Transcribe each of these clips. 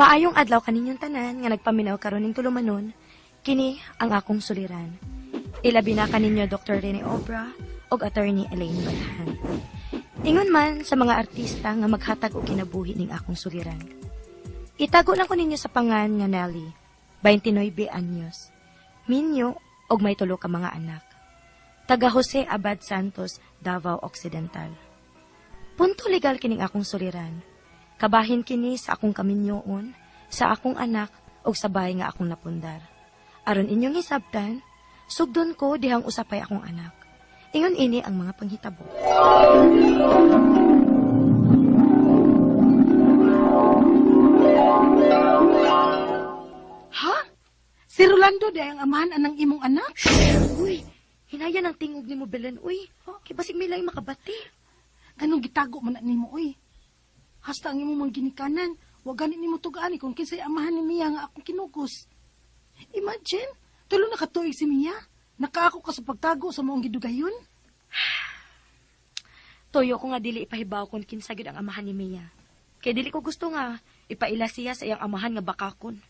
Maayong adlaw kaninyong tanan nga nagpaminaw karon ning tulumanon, kini ang akong suliran. Ilabi na kaninyo Dr. Rene Obra ug Attorney Elaine Balhan. Ingon man sa mga artista nga maghatag og kinabuhi ning akong suliran. Itago lang ko ninyo sa pangan nga Nelly, 29 anyos, minyo og may tulo ka mga anak. Taga Jose Abad Santos, Davao Occidental. Punto legal kining akong suliran. Kabahin kini sa akong kaminyoon, sa akong anak, o sa bahay nga akong napundar. Aron inyong hisabtan, sugdon ko dihang usapay akong anak. Ingon ini ang mga panghitabo. Ha? Si Rolando day ang amahan anang imong anak? Uy, hinaya ng tingog ni mo, Belen. Uy, kay basig may lang makabati. Ganong gitago man na nimo, uy. Hasta ang imong mga ginikanan, wag ganit nimo tugaan kung kinsay amahan ni Mia nga akong kinugos. Imagine, tulo na katuig si Mia. Nakaako ka sa pagtago sa maong gidugayon. Toyo ko nga dili ipahibaw kung kinsa gyud ang amahan ni Mia. Kay dili ko gusto nga ipaila siya sa iyang amahan nga bakakon.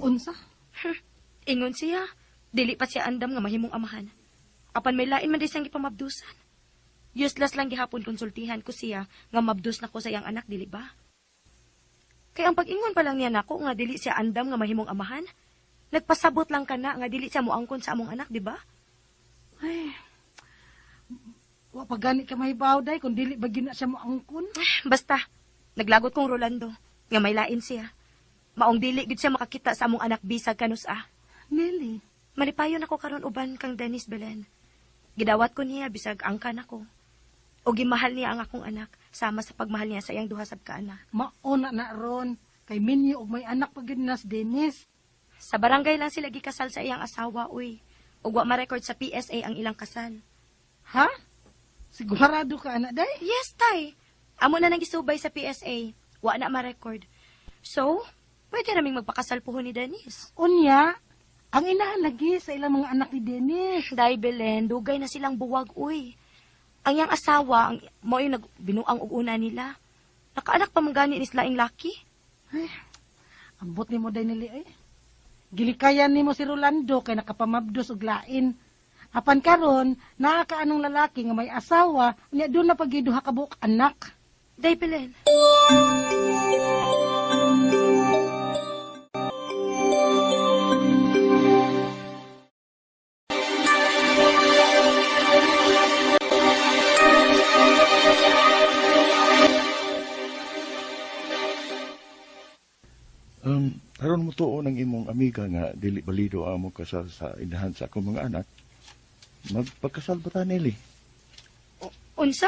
Unsa? Ingon siya, dili pa siya andam nga mahimong amahan. Apan may lain man di siyang gipamabdusan. Useless lang gihapon konsultihan ko siya nga mabdus na ko sa iyang anak, dili ba? Kaya ang pag-ingon pa lang niya nako nga dili siya andam nga mahimong amahan, nagpasabot lang ka na nga dili siya moangkon sa among anak, di ba? Ay, wa pa gani ka mahibaw day kung dili ba gyud na siya moangkon. Basta, naglagot kong Rolando, nga may lain siya. Maong dili gid siya makakita sa among anak bisag kanus-a. Nelly, Malipayon ako karon uban kang Dennis Belen. Gidawat ko niya bisag angkan ako. O gimahal niya ang akong anak, sama sa pagmahal niya sa iyang duha sab ka anak. mauna na ron. Kay Minyo og may anak pa gyud na si Dennis. Sa barangay lang sila gikasal sa iyang asawa, uy. Ug wa ma-record sa PSA ang ilang kasal. Ha? Sigurado ka anak day? Yes, tay. Amo na nang gisubay sa PSA. Wa na ma-record. So, pwede raming magpakasal po ni Dennis. Unya, ang inahan lagi sa ilang mga anak ni Dennis. Day, Belen, dugay na silang buwag, uy. Ang iyang asawa, mo yung nagbinuang og una nila. Nakaanak pa manggani ni Slaing Lucky. Ay, ambot ni mo day nili ay. Gilikayan ni mo si Rolando kay nakapamabdos og lain. Apan karon, nakakaanong lalaki nga may asawa, niya doon na pagiduha ka buok anak. Day, Belen. Karon mo tuon ang imong amiga nga dili balido amo kasal sa inahan sa akong mga anak. Magpagkasal ba ta, Nelly? Unsa?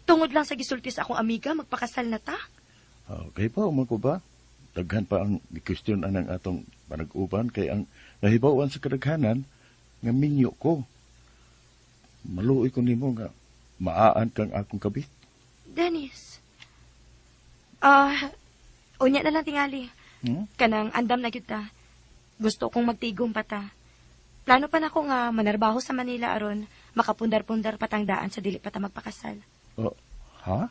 Tungod lang sa gisulti sa akong amiga, magpakasal na ta? Kay pa, umako ba? Daghan pa ang question anang atong panag-uban kay ang nahibawan sa kadaghanan nga minyo ko. Maluoy ko nimo nga maaan kang akong kabit. Dennis. Unya na lang tingali. Kanang andam na kita. Gusto kong magtigom pa ta. Plano pa na ko nga manarbaho sa Manila aron makapundar-pundar patangdaan sa dili pa ta magpakasal. Ha?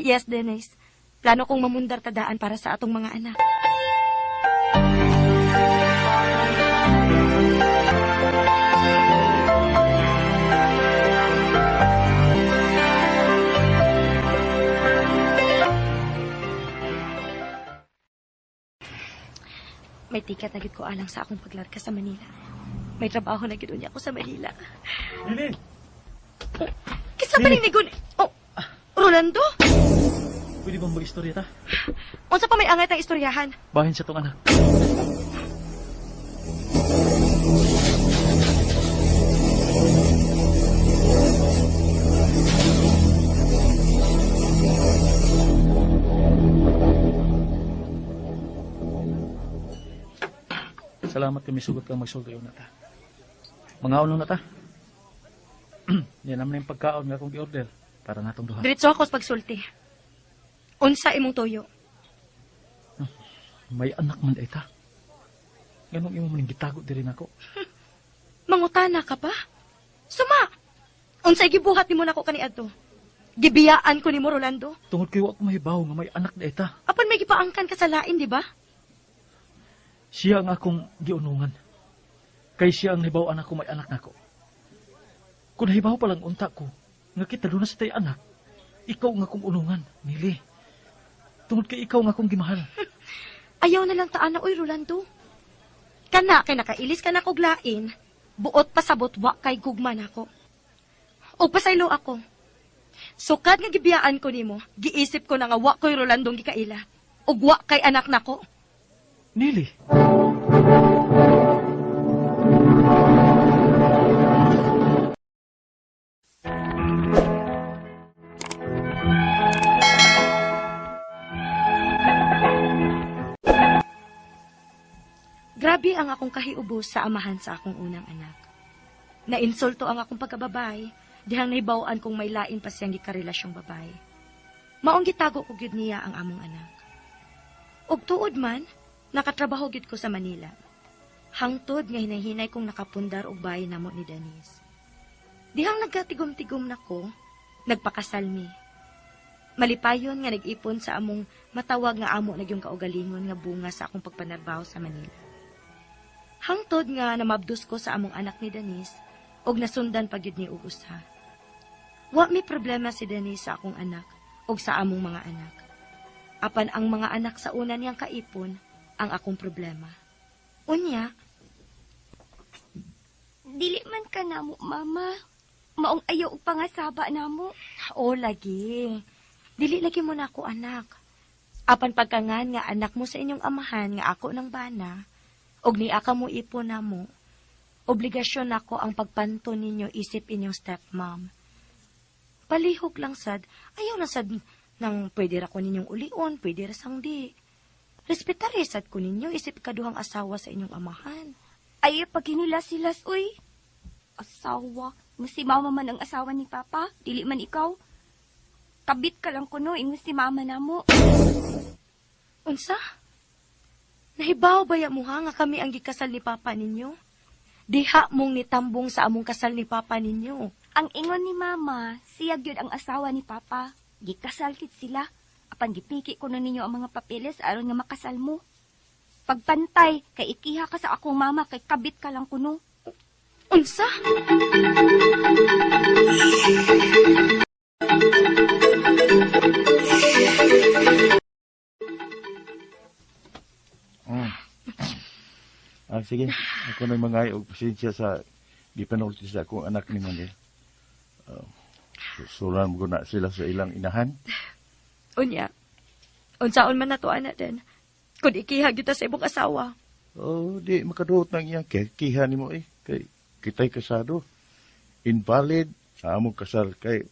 Yes, Dennis. Plano kong mamundar tadaan para sa atong mga anak. May tiket na gid ko alang sa akong paglarga sa Manila. May trabaho na gid unya ako sa Manila. Lili! Kisa pa ning nigun... Oh, Rolando? Pwede bang mag-istorya ta? Unsa pa may angat ang istoryahan? Bahin sa tong anak. Salamat kami sugot kang magsulti na ta. Mga unong na ta. Yan naman yung pagkaon nga kong i-order para nga itong duha. Diretso ako sa pagsulti. Unsa imong toyo? May anak man ay ta. Ganong imo maning gitago diri nako. Mangutana ka pa? Suma! Unsay gibuhat nimo nako kaniadto? Gibiyaan ko nimo, Rolando. Tungod kay wa ko mahibaw nga may anak na ay ta. Apan may gipaangkan ka sa lain, di ba? Siya ang akong giunungan. Kay siya ang nahibaw-an ako may anak nako. Kung nahibaw pa lang unta ko, nga kita doon na sa tayo anak, ikaw nga akong unungan, Nili. Tungod kay ikaw nga akong gimahal. Ayaw na lang taan na, uy, Rolando. Kana, kay nakailis ka na kog lain, buot pasabot wa kay gugman ako. O pasaylo ako. Sukad nga gibiyaan ko nimo, giisip ko na nga wa ko'y Rolandong gikaila. Ug wa kay anak nako. Nili, Grabe ang akong kahiubos sa amahan sa akong unang anak. Nainsulto ang akong pagkababay, dihang nahibawan kong may lain pa siyang gikarelasyong babay. Maong gitago ko gyud niya ang among anak. Ug tuod man, nakatrabaho gyud ko sa Manila. Hangtod nga hinahinay kong nakapundar og bahay namo ni Denise. Dihang nagkatigom-tigom nako, nagpakasal mi. Malipayon nga nag-ipon sa among matawag nga amo nagyong kaugalingon nga bunga sa akong pagpanarbaho sa Manila. Hangtod nga namabdos ko sa among anak ni Denise og nasundan pagyud ni og usa. Wa mi problema si Denise sa akong anak og sa among mga anak. Apan ang mga anak sa una niyang kaipon ang akong problema. Unya, Dili man ka namo, mama. Maong ayaw og pangasaba namo. o lagi. Dili lagi mo na ako anak. Apan pagkangan nga anak mo sa inyong amahan nga ako ng bana, og niya ka mo ipon na mo, obligasyon ako ang pagpanto ninyo isip inyong stepmom. Palihog lang sad, ayaw na sad nang pwede ra ko ninyong ulion, pwede ra sang di. Respetare sad ko ninyo isip kaduhang asawa sa inyong amahan. Ay, pag hinilas-hilas, uy. Asawa. Nga si mama man ang asawa ni papa. Dili man ikaw. Kabit ka lang kuno, ingon si mama namo. Unsa? Nahibaw baya mo ha nga kami ang gikasal ni papa ninyo? Diha mong nitambong sa among kasal ni papa ninyo. Ang ingon ni mama, siya gyud ang asawa ni papa. Gikasal kit sila. Apan gipiki ko na ninyo ang mga papeles aron nga makasal mo. Pagpantay, kay ikiha ka sa akong mama, kay kabit ka lang kuno. Unsa? Sige, ako na mga og pasensya sa gipanulti sa akong anak ni Manil. Sulan mo na sila sa ilang inahan. Unya. Unsaon man nato ana den. Kun ikiha kita sa ibong asawa. Oh, di makaduot nang iyang kiha ni mo kay kita'y kasado. Invalid sa among kasal kay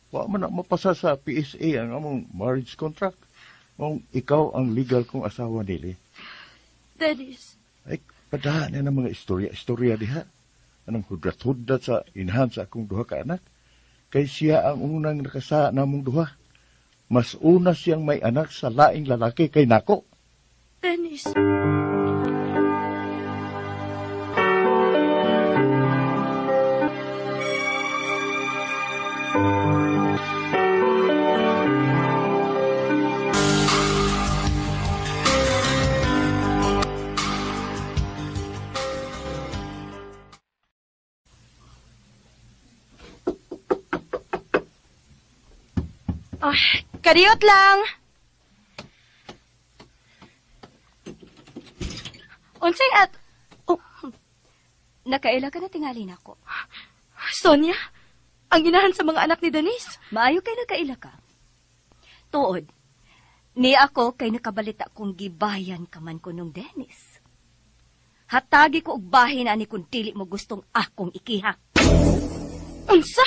wa man na mapasa sa PSA ang among marriage contract. Mong ikaw ang legal kong asawa nili. Dennis. Ay, padahan na ng mga istorya diha. Anong hudrat-hudrat sa inahan sa akong duha ka anak. Kay siya ang unang nakasa namong duha. Mas una siyang may anak sa laing lalaki kay nako. Dennis. Ah, kariyot lang. Unsay at... Oh, Nakaila ka na tingali nako. Sonia? Ang inahan sa mga anak ni Denise? Maayo kay nakaila ka. Tuod, ni ako kay nakabalita kong gibayan ka man kunong Dennis. Hatagi ko og bahin ani kung dili mo gustong akong ikiha. Unsa?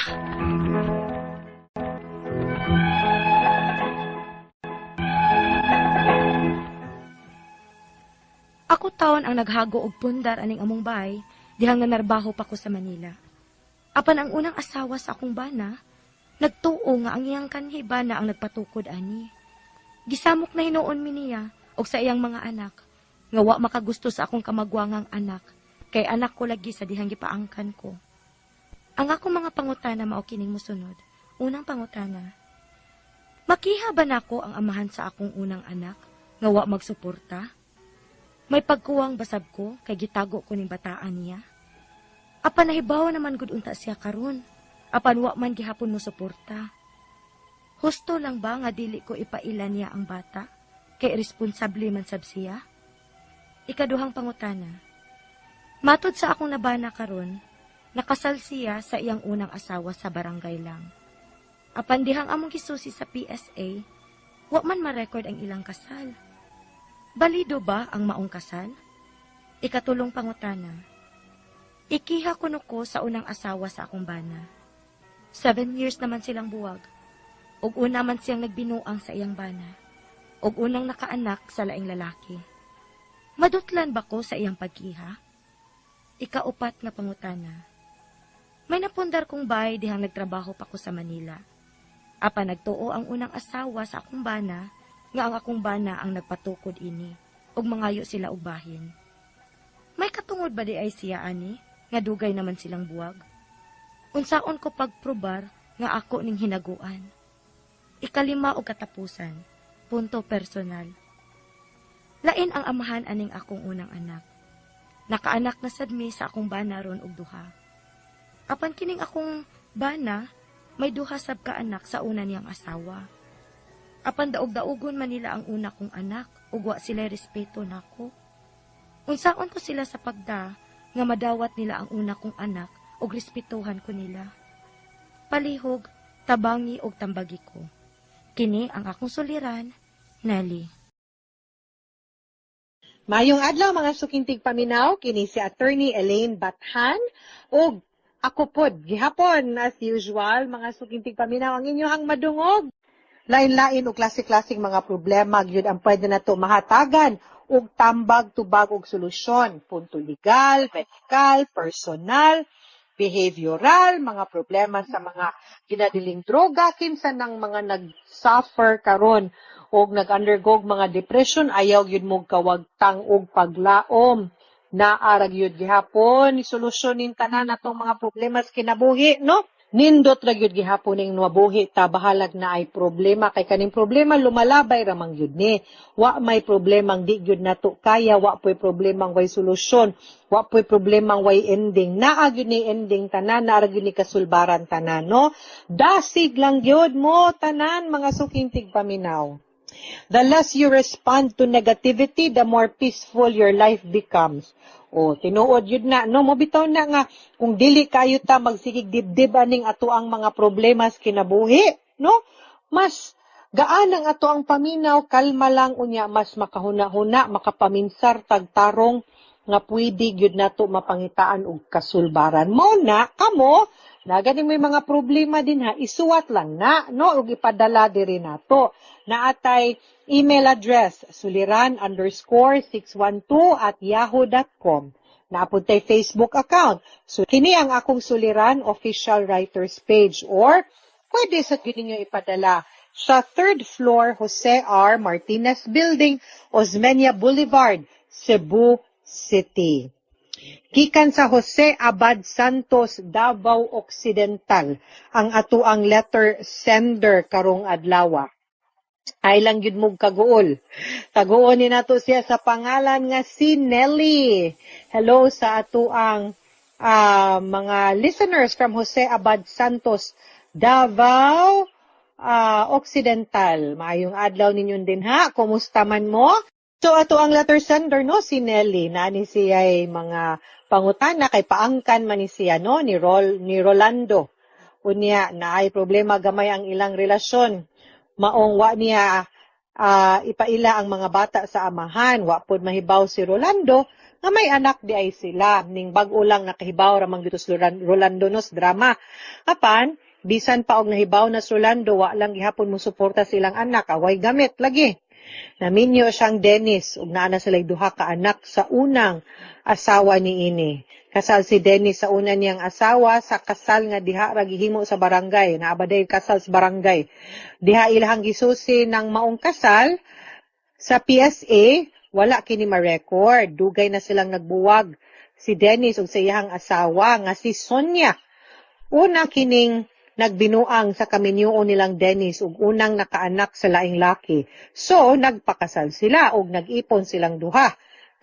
Ako taon ang naghago og pundar aning among bahay, dihang nanarbaho pa ko sa Manila. Apan ang unang asawa sa akong bana, nagtuo nga ang iyang kanhi bana ang nagpatukod ani. Gisamok na hinuon mi niya og sa iyang mga anak, nga wa makagusto sa akong kamagwangang anak, kay anak ko lagi sa dihang gipaangkan ko. Ang akong mga pangutana mao kining mosunod. Unang pangutana, makiha ba nako ang amahan sa akong unang anak nga wa magsuporta? May pagkuwang basab ko kay gitago ko ning bataan niya. Apan nahibaw naman gud unta siya karon. Apan wa man gihapon mo suporta. Husto lang ba nga dili ko ipailan niya ang bata? Kay responsable man sab siya? Ikaduhang pangutana. Matod sa akong nabana karon, nakasal siya sa iyang unang asawa sa barangay lang. Apan dihang among gisusi sa PSA, wa man ma-record ang ilang kasal. Balido ba ang maong kasal? Ikatulong pangutana. Ikiha kuno ko sa unang asawa sa akong bana. 7 years naman silang buwag. Ug una man siyang nagbinuang sa iyang bana. Ug unang nakaanak sa laing lalaki. Madutlan ba ko sa iyang pagkiha? Ikaupat nga pangutana. May napundar kong bay dihang nagtrabaho pa ko sa Manila. Apa nagtuo ang unang asawa sa akong bana, nga ang akong bana ang nagpatukod ini, ug mangayo sila og bahin. May katungod ba di ay siya ani, nga dugay naman silang buwag? Unsaon ko pagprobar nga ako ning hinaguan? Ikalima og katapusan, punto personal. Lain ang amahan aning akong unang anak. Nakaanak na sadmi sa akong bana ron og duha. Apan kining akong bana, may duha sab ka anak sa una niyang asawa. Apan daog-daogon man nila ang una kong anak, ug wa sila respeto nako. Unsaon ko sila sa pagda, nga madawat nila ang una kong anak, ug respetuhan ko nila. Palihog, tabangi ug tambagi ko. Kini ang akong suliran, Nelly. Mayong adlaw mga sukintig paminaw, kini si Attorney Elaine Bathan ug ako pod gihapon as usual mga sukintig paminaw ang inyohang madungog. Lain-lain og klase-klaseng mga problema gyud ang pwede nato mahatagan og tambag tubag og solusyon, punto legal, medical, personal, behavioral, mga problema sa mga ginadiling droga kinsa nang mga nag-suffer karon og nag-undergo mga depression, ayaw gyud mo kawagtang og paglaom. Naarag yun gihapon, isolusyonin tanan natong mga problema sa kinabuhi, no? Nindot ra gyud gihapon ning mabuhi ta bahalag na ay problema kay kaning problema lumalabay ra man gyud ni. Wa may problemang di gyud nato kaya, wa poy problemang way solusyon, wa poy problemang way ending. Naa gyud ni ending tanan, naa gyud ni kasulbaran tanan, no? Dasig lang gyud mo tanan mga sukintig paminaw. The less you respond to negativity, the more peaceful your life becomes. O, tinuod yun na, no? Mobitaw na nga, kung dili kayo ta magsigig dibdib aning ato ang mga problema sa kinabuhi, no? Mas gaan ang ato ang paminaw, kalma lang unya, mas makahuna-huna, makapaminsar, tagtarong, nga pwede gyud nato mapangitaan og kasulbaran. Mo na, kamo, na ganing may mga problema din ha, isuwat lang na, no? Ug ipadala diri nato. Naatay email address, suliran_612@yahoo.com. Naapuntay Facebook account. So, kini ang akong Suliran official writers page or pwede sa ninyo ipadala sa 3rd floor Jose R. Martinez Building, Osmeña Boulevard, Cebu City. Gikan sa Jose Abad Santos, Davao Occidental, ang ato ang letter sender karong adlaw. Ay lang yun mong kaguol. Kaguon ni nato siya sa pangalan nga si Nelly. Hello sa ato ang mga listeners from Jose Abad Santos, Davao Occidental. Maayong adlaw ninyong din ha. Kumusta man mo? So ato ang letter sender no si Nelly. Nani siya ay mga pangutana kay paangkan man ni siya no ni Rolando. Unya na ay problema gamay ang ilang relasyon. Maong wa niya ipaila ang mga bata sa amahan. Wa pod mahibaw si Rolando nga may anak di ay sila. Ning bag-o lang nakahibaw ramang dito si Rolando nos drama. Apan, bisan pa og nahibaw na si Rolando, wa lang gihapon mo suporta silang anak. Away gamit lagi. Naminyo siyang Dennis ug naa na sila duha ka anak sa unang asawa ni ini. Kasal si Dennis sa una niyang asawa sa kasal nga diha ra gihimo sa barangay. Naabaday kasal sa barangay. Diha ilahang gisusi ng maong kasal sa PSA, wala kini ma-record. Dugay na silang nagbuwag si Dennis ug sa iyang asawa nga si Sonia. Una kining nagbinuang sa kaminyuon nilang Dennis ug unang nakaanak sa laing laki. So, nagpakasal sila ug nag-ipon silang duha.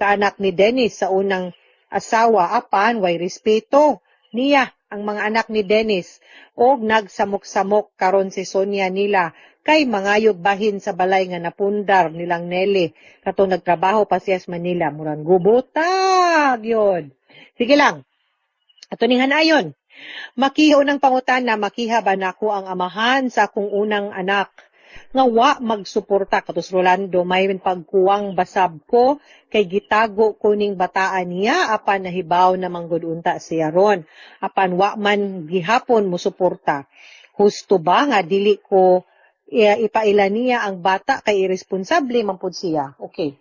kaanak ni Dennis sa unang asawa apan way respeto niya ang mga anak ni Dennis og nagsamok-samok karon si Sonia nila kay mangayog bahin sa balay nga napundar nilang Nelly katong nagtrabaho pa siya sa Manila murang gubotag yun. Sige lang. Ato ning hanayon. Makiha unang pangutana, makiha ba nako ang amahan sa akong unang anak nga wa magsuporta katus Rolando may pagkuwang basab ko kay gitago kuning bataan niya apan nahibaw na manggudunta siya ron apan wa man gihapon mo suporta. Husto ba nga dili ko ipaila niya ang bata kay irresponsable man pud siya. Okay.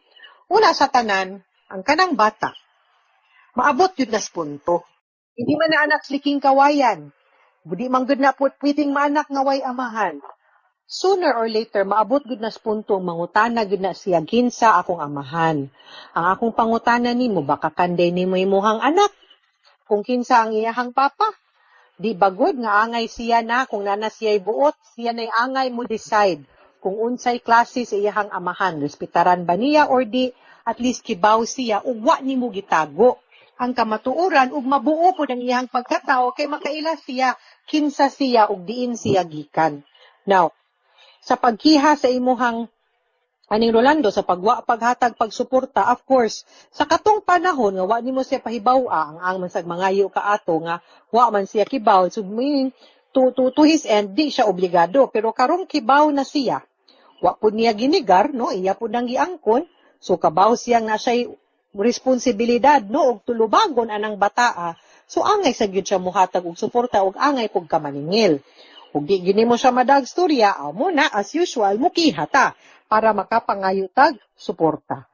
Una sa tanan, ang kanang bata maabot yun na sa punto. Hindi man na anak sliking kawayan. Budi man gud na pwedeng maanak nga way amahan. Sooner or later, maabot gud na sa puntong mangutana gud na siya kinsa akong amahan. Ang akong pangutana nimo baka kanday nimo imuhang anak. Kung kinsa ang iyahang papa. Di bagod nga angay siya na kung nana siya'y buot, siya na'y angay mo decide kung unsay klase sa iyahang amahan. Respetaran ba niya or di at least kibaw siya ug wa nimo gitago ang kamatuoran ug mabuo po ang iyang pagkatao kay makaila siya kinsa siya ug diin siya gikan. Now, sa pagkiha sa imuhang aning Rolando sa paghatag pagsuporta, of course, sa katong panahon nga wa nimo siya pahibaw ang mansag mangayo kaato nga wa man siya kibaw so meaning to his end di siya obligado pero karong kibaw na siya wa pud niya ginigar no iya pud ang giangkon so kabaw siya nga siya responsibilidad no og tulubagon anang bataa so angay sa gyud siya mohatag og suporta og angay pug kamaningil ug di gini mo siya madag storya amo na as usual mukihata para makapangayutag suporta.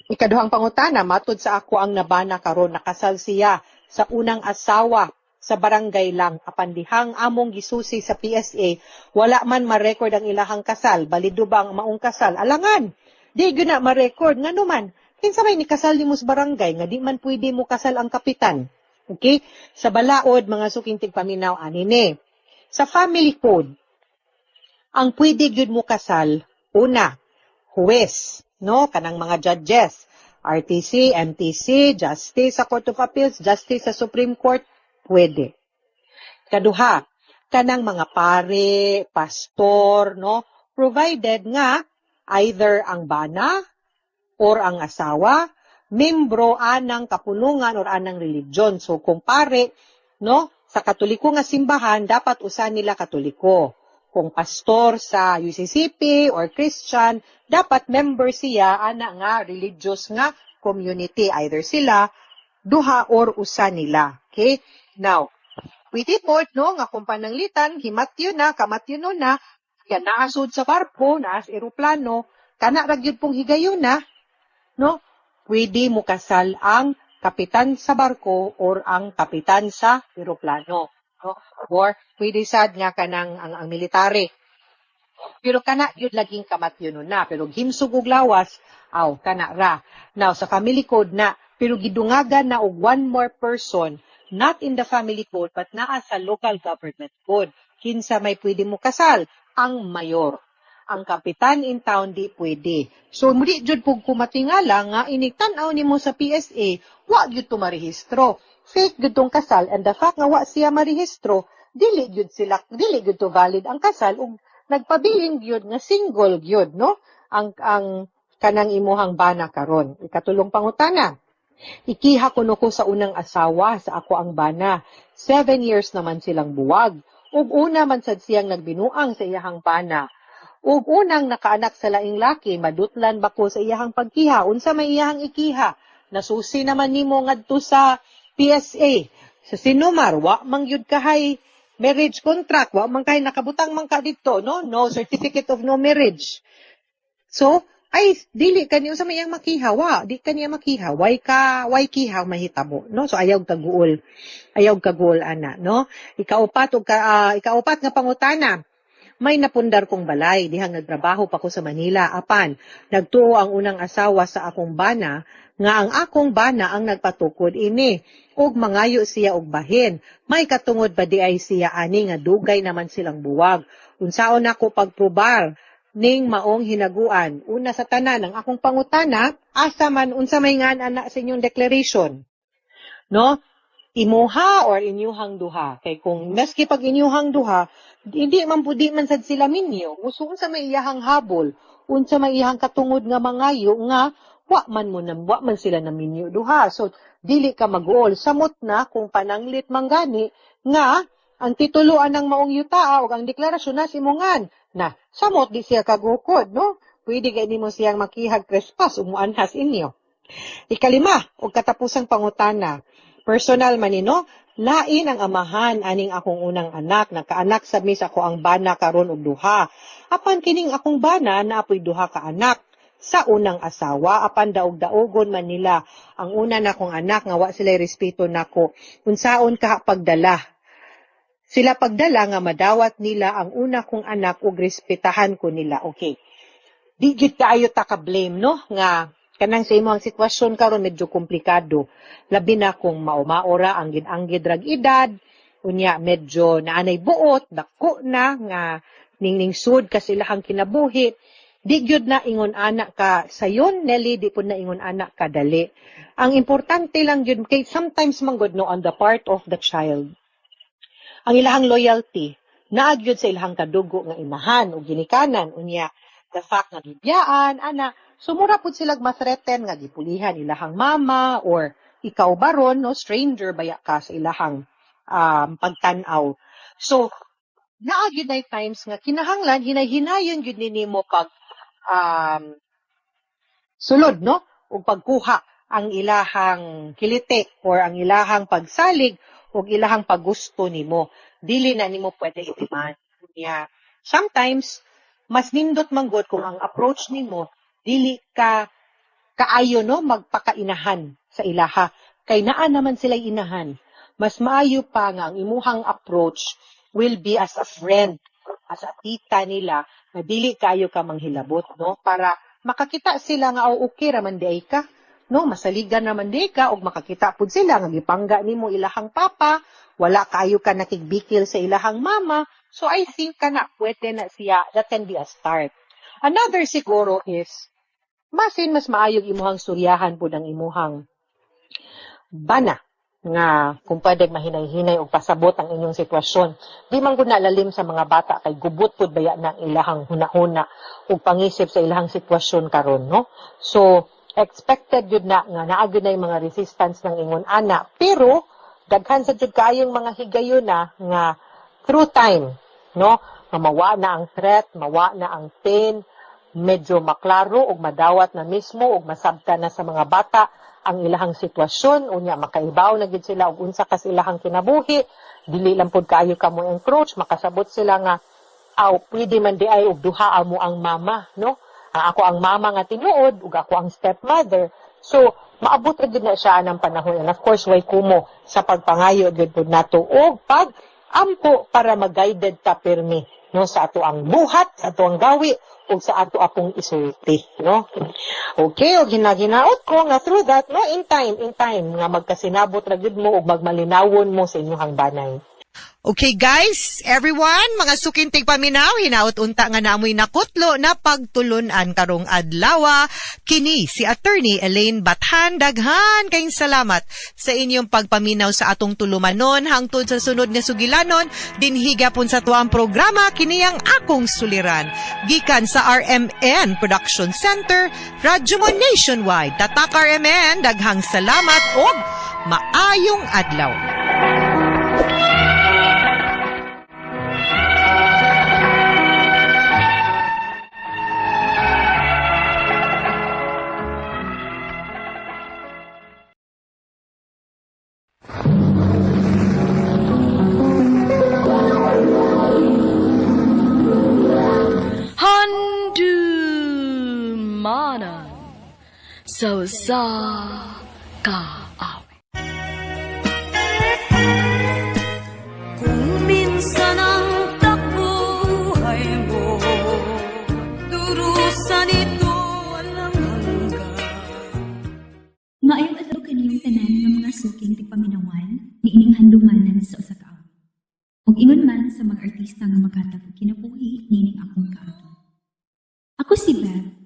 Ikaduhang pangutana matud sa ako ang nabana karon nakasal siya sa unang asawa sa barangay lang apan dihang among gisusi sa PSA wala man ma-record ang ilahang kasal balido ba ang maong kasal alangan di gyud na ma-record ngano man kinsa may nikasal nimo sa barangay nga di man pwede mo kasal ang kapitan. Okay? Sa balaod mga suking tigpaminaw anine. Sa family code ang pwede gyud mo kasal una huwes no kanang mga judges RTC, MTC, Justice sa Court of Appeals, Justice sa Supreme Court, pwede. Kaduha, kanang mga pare, pastor, no? Provided nga, either ang bana or ang asawa, membro anang kapulungan or anang religion. So, kung pare, no? Sa katoliko nga simbahan, dapat usan nila katoliko. Kung pastor sa UCCP or Christian, dapat member siya ana nga religious nga community. Either sila, duha or usa nila. Okay? Now, pwede po, no, nga kung pananglitan, himatyo na, kamatyo na, yan naasod sa barko, naas eroplano, kana ragyod pong higayon na, no, pwede mo kasal ang kapitan sa barko or ang kapitan sa eroplano. No? Or pwede sad nga kanang ang military. Pero kana yun laging kamatyo na. Pero gimsug og lawas, kana ra. Now, sa family code na, pero gidungagan na og one more person, not in the family code, but naa sa local government code. Kinsa may pwede mo kasal? Ang mayor. Ang kapitan in town di pwede. So, muli jud pug kumatingala nga iniktan-aw nimo sa PSA, wa gyud to marehistro. Fake gyud tong kasal and the fact nga wa siya marehistro, dili gyud to valid ang kasal ug nagpabiling gyud nga single gyud no ang kanang imuhang bana karon. Ikatulong pangutana. Ikiha kuno ko sa unang asawa sa ako ang bana. 7 years naman silang buwag. Ug una man sad siyang nagbinuang sa iyahang bana. Ug unang nakaanak sa laing laki, madutlan ba ko sa iyahang pagkiha? Unsa may iyahang ikiha? Nasusi naman nimo ngadto sa PSA. Sa sinumar, wa man gyud kahay marriage contract, wa man kahay nakabutang man ka dito, no? No certificate of no marriage. So, ay dili kaniya sa mayang makiha, wa, di kaniya makiha, way kiha mahitabo, no? So ayaw kaguol ana, no? Ikaupat nga pangutana. May napundar kong balay, dihang nagtrabaho pa ko sa Manila. Apan, nagtuo ang unang asawa sa akong bana, nga ang akong bana ang nagpatukod ini. Ug mangayo siya og bahin. May katungod ba di ay siya ani nga dugay naman silang buwag. Unsaon ako pagprobar ning maong hinaguan. Una sa tanan, ang akong pangutana, asa man unsa may nga anak sa inyong declaration. No? Imuha or inyuhang duha. Kay kung maski pag inyuhang duha, hindi man pudi man sad sila minyo. Gusto unsa may iyahang habol, unsa may iyahang katungod nga mangayo nga wa man sila na minyo duha. So dili ka mag-uol. Samot na kung pananglit manggani nga ang tituluan ng maong yutaa o ang deklarasyon na simungan na samot di siya kagukod, no? Pwede kay nimo siyang makihag trespass umuanhas inyo. Ikalima, og katapusang pangutana. Personal man ni, no? Lain ang amahan aning akong unang anak, nagkaanak sa mis ako ang bana karon og duha. Apan kining akong bana na apoy duha ka anak sa unang asawa, apan daog-daogon man nila ang una na kong anak nga wa sila respeto nako. Unsaon ka pagdala? Sila pagdala nga madawat nila ang una kong anak ug respetahan ko nila. Okay. Di gyud kaayo ta ka blame, no? Nga kanang sa imo ang sitwasyon karon medyo komplikado. Labi na kung maumaora ang gid drag edad, unya medyo naanay buot, dako na nga ningning sud ka silahang kinabuhi. Di gyud na ingon anak ka sayon, Nelly, di po na ingon anak ka dali. Ang importante lang gyud kay sometimes manggod no on the part of the child. Ang ilahang loyalty naagyud sa ilahang kadugo nga inahan o ginikanan unya the fact nga bibiyaan ana sumura pud sila ma-threaten nga gipulihan ilahang mama or ikaw baron no stranger baya ka sa ilahang pagtan-aw. So naagyud na times nga kinahanglan hinay-hinayon gyud nimo pag sulod no ug pagkuha ang ilahang kilite or ang ilahang pagsalig ug ilahang paggusto nimo. Dili na nimo pwede i-demand. Yeah. Sometimes mas nindot manggod kung ang approach nimo dili ka kaayo no magpakainahan sa ilaha kay naa naman sila inahan. Mas maayo pa nga ang imuhang approach will be as a friend, as a tita nila na dili kayo ka manghilabot no para makakita sila nga okay raman di ay ka no masaligan naman di ka og makakita pud sila nga gipangga nimo ilahang papa, wala kayo ka nakigbikil sa ilahang mama. So I think kana pwede na siya, that can be a start. Another siguro is mas maayog imuhang suryahan pud ang imuhang bana nga kung pwede mahinay-hinay o pasabot ang inyong sitwasyon. Di man gud nalalim sa mga bata kay gubot pud baya na ang ilahang hunahuna o pangisip sa ilahang sitwasyon karon no. So expected yun na nga naagyo na yung mga resistance ng ingon ana pero daghan sa jud kaayong mga higayon na nga through time no nga mawa na ang threat, mawa na ang pain, medyo maklaro ug madawat na mismo ug masabta na sa mga bata ang ilahang sitwasyon unya makaibaw na gid sila og unsa ka ilahang kinabuhi, dili lang pud kaayo ka mo encroach, makasabot sila nga pwede man di ay og duha mo ang mama no. Ako ang mama nga tinuod ug ako ang stepmother. So maabot ra gid na siya ng panahon and of course way kumo sa pagpangayo gid pud nato og pag ampo para mag-guided ta pirmi no sa ato ang buhat, sa ato ang gawi ug sa ato apong isulti no. Okay, og ginaginaot ko nga through that no in time nga magkasinabot ra gid mo ug magmalinawon mo sa inyong banay. Okay guys, everyone, mga sukintig paminaw, hinaot unta nga namoy nakutlo na pagtulunan karong adlaw. Kini si Attorney Elaine Bathan, daghan kayong salamat sa inyong pagpaminaw sa atong tulumanon hangtod sa sunod nga sugilanon. Dinhiga pun sa tuang programa kini ang akong suliran. Gikan sa RMN Production Center, Radyo Mo Nationwide. Tatak RMN, daghang salamat og maayong adlaw. Handumanan so sa kaawi. Kung minsan ang takbuhay mo durusan ito walang hanggan. Maayong adlaw kaniyong tanan ng mga suking tigpaminawan ni ining handumanan sa usa ka awi. Ug ingon man sa mga artista nga maghatag og kinabuhi nining akong kaagi. Ako si Beth.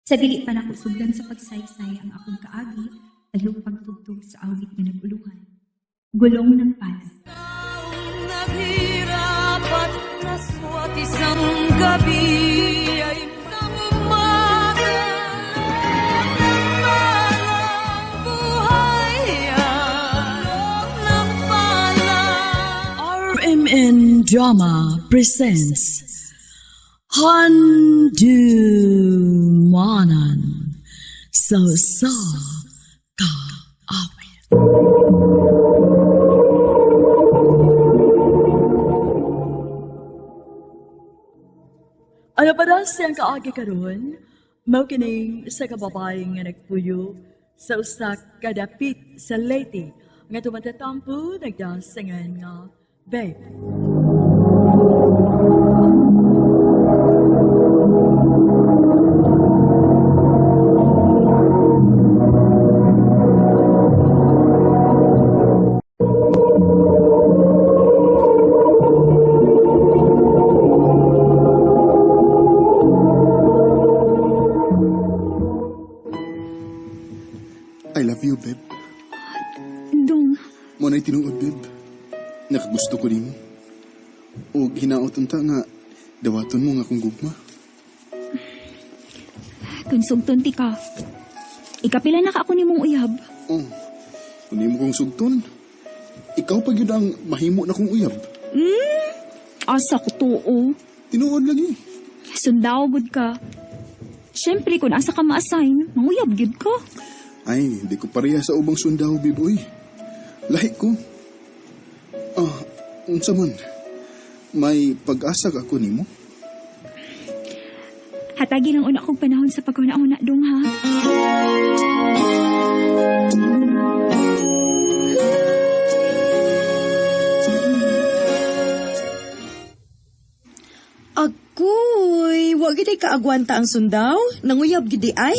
Sa dili pa nako sugdan sa pagsaysay ang akong kaagi, talong pagtugtog sa awit nga naguluhan. Gulong ng palad. Naghirap at naswat isang gabi ay isang umaga ng buhay ng pala. RMN Drama presents Handumanan sa Kaawit. Ano pa daw siyang kaagi karon? Mao kining sa kababaeng nga nagpuyo sa usa ka dapit sa Leyte nga tumatatampo nagdasangan nga Babe. I love you, babe. Dong, Mo na'y tinuod, babe. Nakagusto ko nimo. O hinaot unta nga, dawaton mo nga kung gugma. kung sugton ti ka. Ikapila na ka ako ni mong uyab. Oh, kung di mo kong sugton, ikaw pa yun ang mahimo na kong uyab. Asa ko tuo. Tinuod lagi. Sundaw gud ka. Siyempre, kung asa ka ma-assign, manguyab gud ka. Ay, hindi ko pareha sa ubang sundaw, biboy. Lahi ko. Unsa man. May pag-asa ka ako nimo. Hatagi lang una kong panahon sa pagkauna-una dong ha. Agoy, wag gid kaagwanta ang sundaw. Nanguyab gid ay.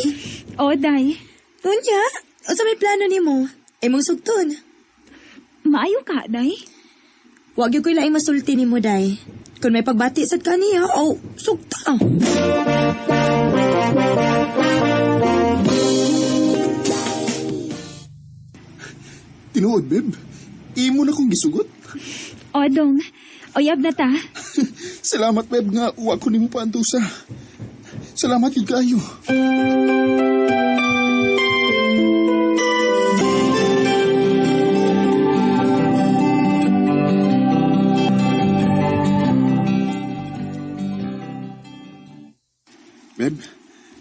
O, day. Unya, unsa may plano nimo? Imong sugton. Maayo ka, day. Wag gyud koy laing masulti nimo, day. Kung may pagbati sad kaniya, sugta. Tinuod, babe. Imo na kong gisugot. O, dong. Uyab na ta. Salamat, babe, nga uwa ko nimo paantusa. Salamat yun kayo. Beb,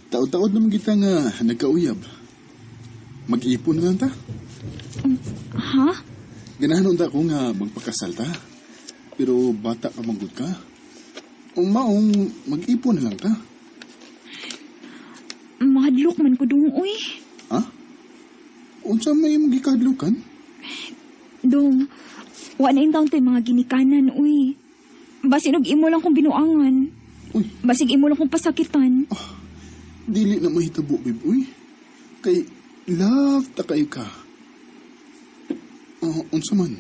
taod-taod naman kita nga nagkauyab. Mag-ipon nga ta. Ha? Ganahan ta ko nga magpakasal ta. Pero bata ka manggod ka. Maong mag-ipon na lang ta. Mahadlok man ko dong, uy. Ha? Unsa may magikadlukan? Dong, wa na yung tayo mga ginikanan, uy. Basin og imo lang kong binuangan. Uy. Basig imo lang kong pasakitan. Dili na mahitabo, babe, uy. Kay love ta kayo ka. Unsa man,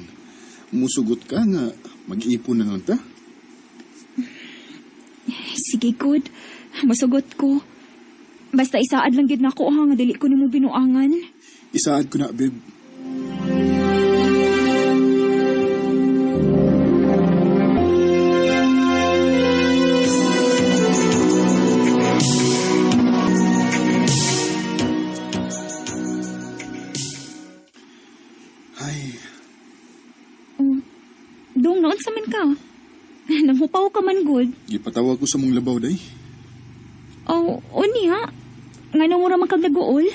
musugot ka nga mag-iipon na lang ta? Sige, good. Masugot ko. Basta isaad lang gid nako ha nga dili ko nimo binuangan. Isaad ko na, babe. Dong, noon sa man ka. Nanghupaw ka man, good. Gipatawag ko sa mong labaw, day. Uni ha? Nga nang mura man kag nag-uol?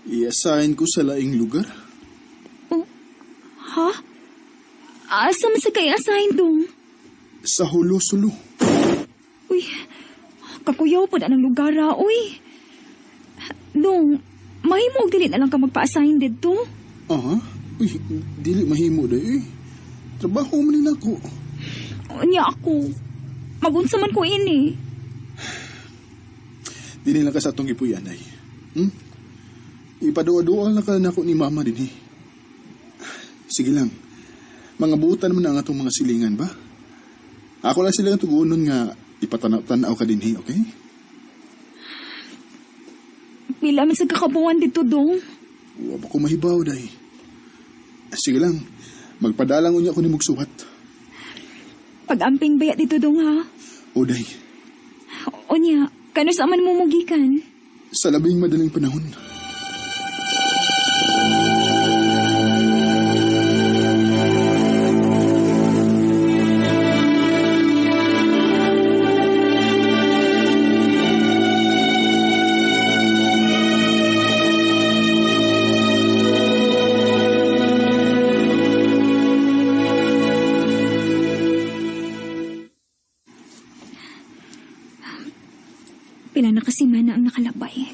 I-assign ko sa laing lugar. Ha? Asa man sa kay-assign, Dong? Sa Hulo-Sulo. Uy, kakuyaw po na ng lugar, ha, uy. Dong, mahimo og dili na lang ka magpa-assign dito. Uy, dili mahimo day eh. Trabaho man nila ko. Unya ako. Magunsa man ko ini. Dili lang ka sa atong gipuyan ay. Ipadua-dual na ka na ako ni mama din eh. Sige lang. Mga buutan naman ang atong mga silingan ba? Ako lang sila tugunon nga ipatanaw-tanaw ka din, okay? Pila man sa kakabuan dito, dong. Huwag ko mahibaw, day. Sige lang, magpadalang unya ko ni Mugsuwat. Pag-amping bayat dito, dong, ha? O, day, O niya, kano sa man mo mugikan? sa labing madaling panahon. Pila na kasi mana ang nakalabay.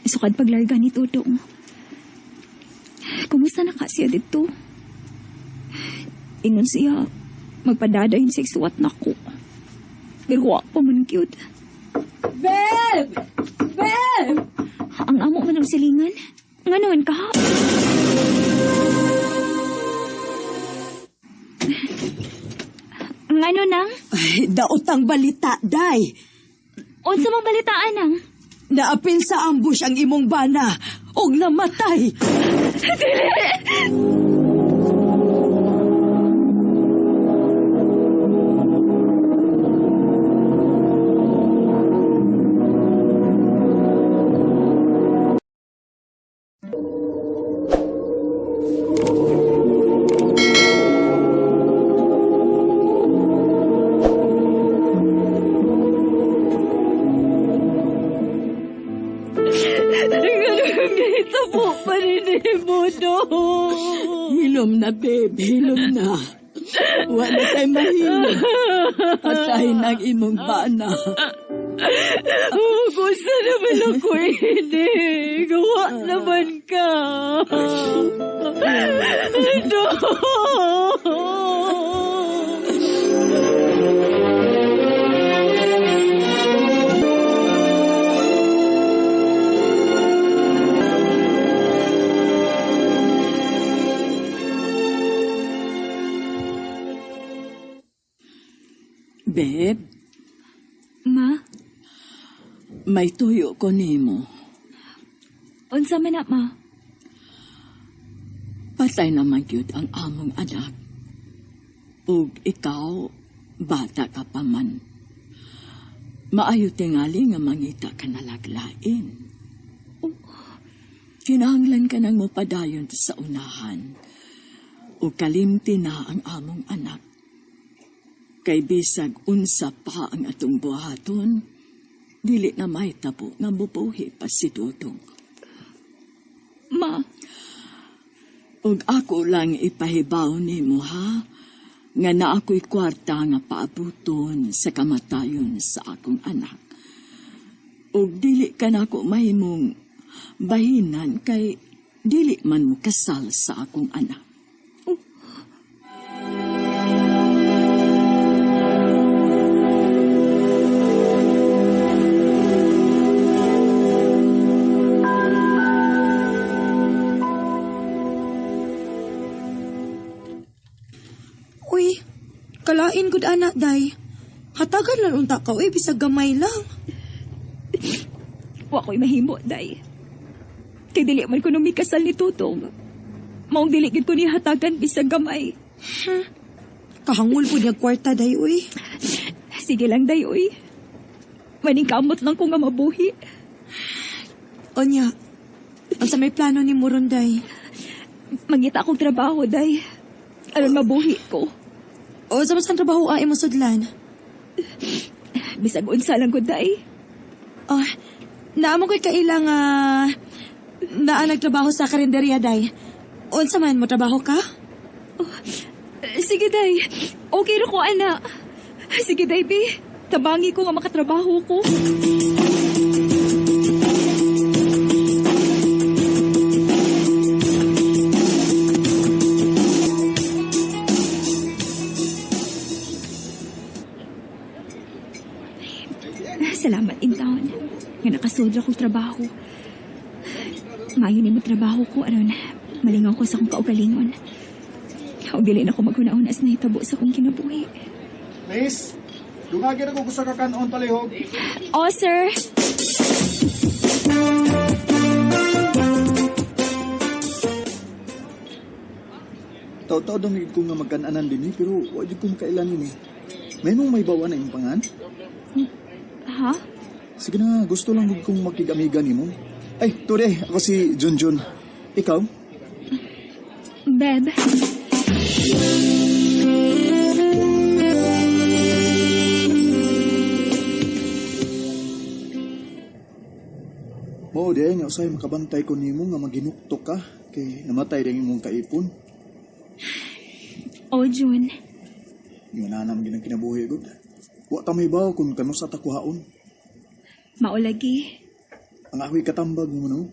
Sukad paglarga ni Tudong. Kumusta na ka siya dito? Ingon siya, magpadadayin sa isuwat na ko. Pero wa pa man cute. Beb! Beb! Ang amo man ang silingan. Nga naman ka ha? Ngano nang? Ay, daotang balita, day. Unsa mang balitaan nang? Naapil sa ambush ang imong bana og namatay. Tabo pa rin mo, dong. Hilom na, babe. Hilom na. Wala tayo mahilom. Patayin ang imong bana. Gusto naman ako ini. Gawa naman ka. Babe, Ma, may tuyo ko nimo. unsa man na, ma? Patay naman yun ang among anak. Ug ikaw, bata ka pa man. Maayo tingali nga mangita ka nalaglain. Kinahanglan ka nang mopadayon sa unahan. Ug kalimti na ang among anak. Kay bisag unsa pa ang atong buhaton, dili na may tabo nga mubuhi pa si Dudong. Ma, Ug ako lang ipahibaw nimo ha, nga na ako'y kwarta nga paabuton sa kamatayon sa akong anak. Ug dili ka na ako mahimong bahinan kay dili man mo kasal sa akong anak. uy, kalain gud anak, day. Hatagan lang unta ka, uy, bisag gamay lang. Wa ko'y mahimo, day. Kay dili man ko nung may kasal ni Tutong. Maong dili gid ko ni hatagan bisag gamay. Kahangol po niya kwarta, day, uy. Sige lang, day, uy. Maning kamot lang ko nga mabuhi. Onya, ang sa may plano ni Muron, day. Mangita akong trabaho, day. Aron mabuhi ko. O, sa masang trabaho ay mo sudlan? Bisag unsa lang ko, day. Oh, naamo ko'y kailang, naa nagtrabaho sa karinderya, day. Unsa man mo trabaho ka? Oh, sige, day. Okay ro ko, ana. Sige, day, bi. Tabangi ko nga makatrabaho ko. Salamat in taon. Nga nakasudra kong trabaho. Maayon mo trabaho ko, aron malingaw ko sa akong kaugalingon. O dili na ko maghuna-unas na hitabo sa akong kinabuhi. Miss, Dungagin ako gusto ka kanon palihog. Oh, sir. Tao-tao daw ko nga magkananan din pero wadi ko makailan eh. May nung may bawa na yung pangan? Ha? Sige na, gusto lang kong makigamigan ni mo. Ay, Tore, ako si Junjun. Ikaw? Beb. Mao de nga usay makabantay ko nimo nga maginuktok ka kay namatay rin imong kaipon. Oh, June. Yung nanam ginang kinabuhi gud. Wa ta may baw kung kano sa takuhaon. Maulagi. Ang ako'y katambag mo no.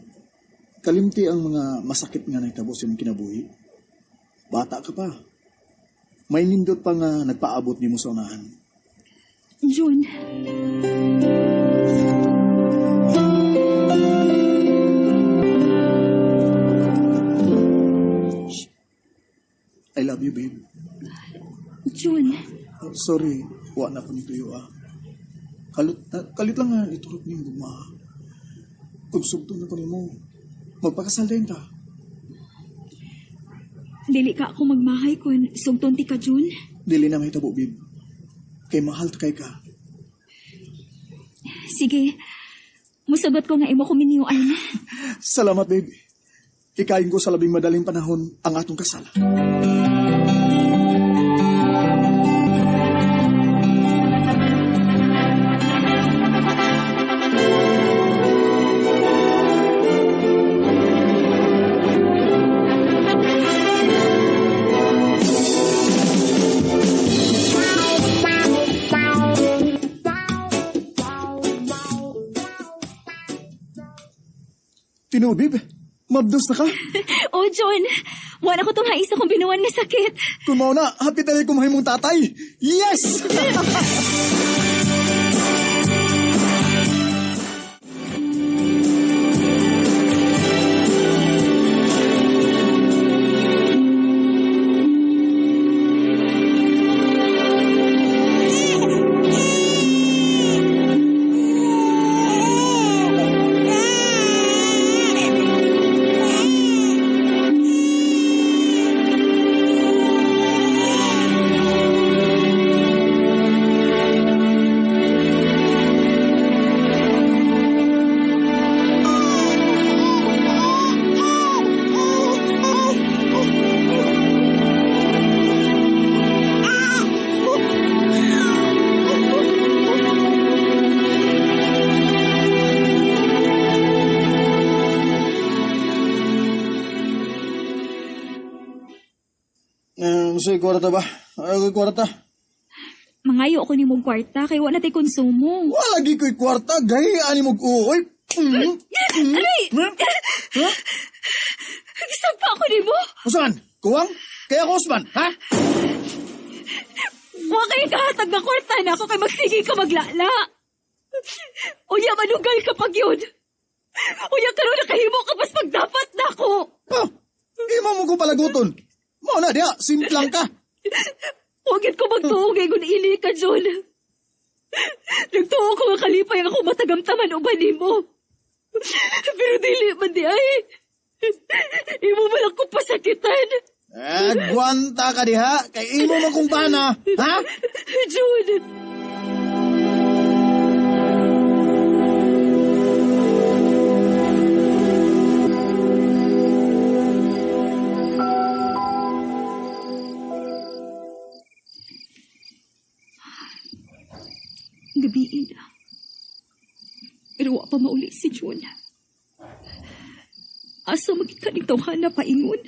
Kalimti ang mga masakit nga nagtabo sa imong kinabuhi. Bata ka pa. May nindot pa nga nagpaabot nimo sa unahan. June. I love you, babe. June. Oh, sorry, wa na ko ni tuyo kalit lang nga iturot ni guma. Kung sugto na ko nimo, magpakasal din ta. Dili ka ako magmahay kung sugton ti ka, June. Dili na may tabo, babe. Kay mahal ta kay ka. Sige. Musagot ko nga imo ko miniyuan. Salamat, babe. Ikain ko sa labing madaling panahon ang atong kasal. Tinubib, mabdos na ka? Oh, John. Wala ko tong haisa kong binuwan na sakit. Kung mao na, happy tayo kumahay mong tatay. Yes! Say, kwarta ba? Ay, kwarta. Mangayo ako ni mong kwarta, kay wala tayo konsumo. Wala lagi ko'y kwarta, gaya ani mong uoy. Aray! Isang pa ako ni mo? Usman, kuwang? Kaya ko, Usman, ha? Huwag kayo kahatag na kwarta na ako kay magsigi ka maglala. Unya, manugal ka pag yun. Unya, karoon na kahimo ka pas pagdapat na ako. Oh, ima mo ko palaguton. Mao na diya, simplang ka. Huwag ko magtuugay kung ili ka, John. Nagtuo ko nga kalipay ako matagamtaman o bani mo. Pero dili man di ay. Imo man ako pasakitan. Gwanta ka diha, kay imo man kong bana, ha? John. Gabiin na. Pero wa pa mauli si John. Asa magit ka nito na paingon?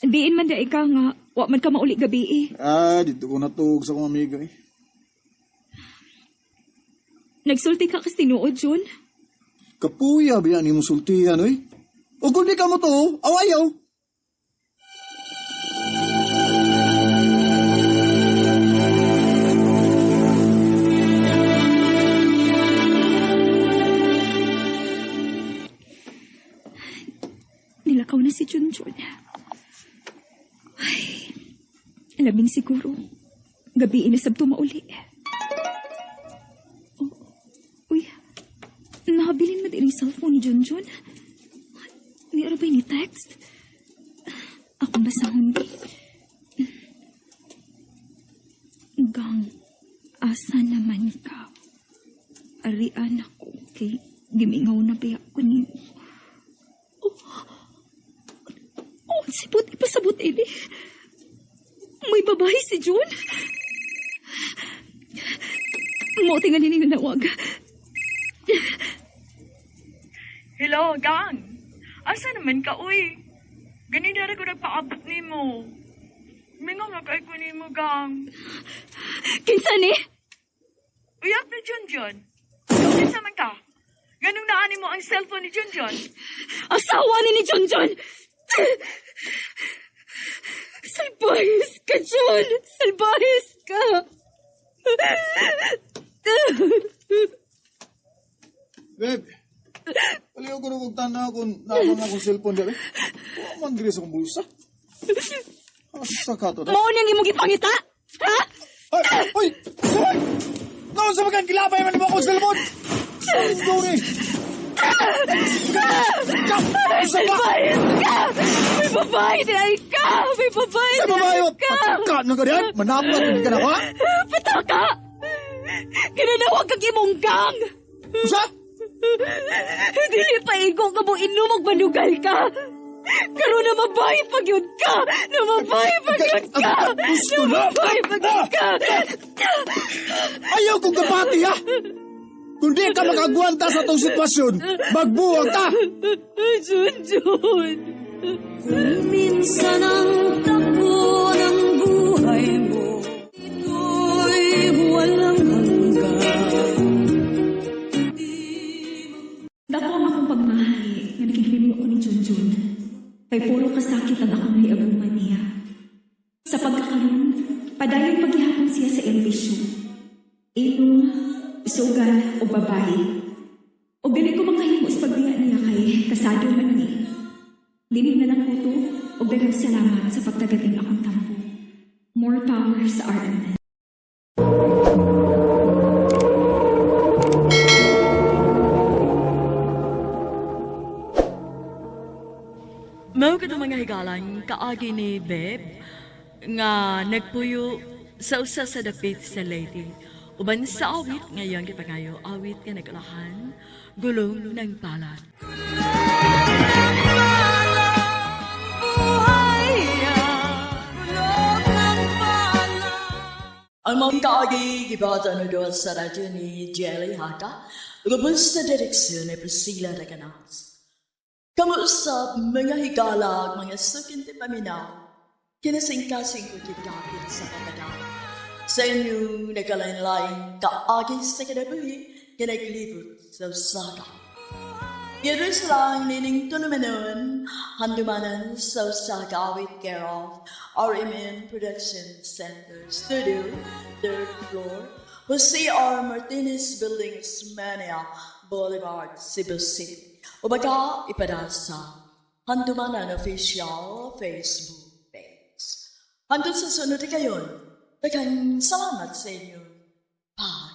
Diin man da ikaw nga, wa man ka mauli gabi eh. Dito ko natug sa kong amiga eh. Nagsulti ka kasi tinuod, John? Kapuya, biyan ni mo sultihan, oy. O kung di ka mo to, awayaw. Labing siguro, gabi inasabto mauli. Oh, uy, nahabilin mo din yung cellphone ni Junjun. Di ba ni text? Akong basahon di. Gang, asa naman ka? Arian ako kay gimingaw na biyak ko ni sipot ipasabot ini. May babae si June. Mo tingali ninyo nawag. Hello, gang. Asa naman ka, uy? Ganina rin ko nagpaabot ni mo. Mingaw nga kay ko ni mo, gang. Kinsa ni? Uyak na Junjun. Kinsa man ka? Ganong naani mo ang cellphone ni Junjun. Asawa ni Junjun! Salbahis ka, Jun! Salbahis ka! Babe, paliw ko na kong tanaw kung naabang akong cellphone dali. Huwag man diri sa kong bulsa. Asa ka to? Mao niyang imong gipangita? Ha? Ay! Uy! Saan? Naon sa magang kilapay man mo akong cellphone? Sorry, sorry. Salbahis ka! May babae di ay ka! May babae Sa di babae ay mo! ka! Pataka na ka diyan! Manapot hindi ka na ka? Pataka! Kinanawag kang imong gang! Usa? Dili pa igo ka mo inumog manugal ka! Karoon na mabahay pagyod ka! Na mabahay pagyod ka! Gusto Na na! mabahay pagyod ka! Ayaw kong kapati, ha? Kung di ka makagwanta sa itong sitwasyon, magbuwag ka! Junjun! Kung minsan ang takbo ng buhay mo, ito'y walang hanggan. Dako ang akong pagmahali nga nakiglimo ko ni Junjun. Kay puro kasakit ang akong niaguman niya. Sa pagkakaroon, padayon paghihapon siya sa elvisyo. Ino, sugal o babae. O dili ko makahimo sa pagbiya niya kay kasado man ni. Dili na lang kuto o dagang salamat sa pagtagating akong tampo. More power sa RMN. Mao ka mga higalang kaagi ni Beb nga nagpuyo sa usa sa dapit sa lady. Uban sa awit ngayon kipangayo awit nga nagalahan gulong ng palad. Ang mga kaagi gibata na doon sa radyo ni Jelly Haka lubos sa direksyon ni Priscilla Raganas. Kamuusap mga higalag, mga sukin ti paminaw, kinasingkasing ko kikapit sa pagkadaw. Sa inyong nagkalain-lain, kaagay sa kinabuhi, kinaglibot sa usaga. Yeros lang nining tunamanon, handumanan sa usaga with care of RMN Production Center Studio, 3rd floor, Jose R. Martinez Building, Osmania Boulevard, Cebu City. O baga ipadasa Handumanan Official Facebook page. Hanggang sa sunod kayon, daghang salamat sa inyo. Bye.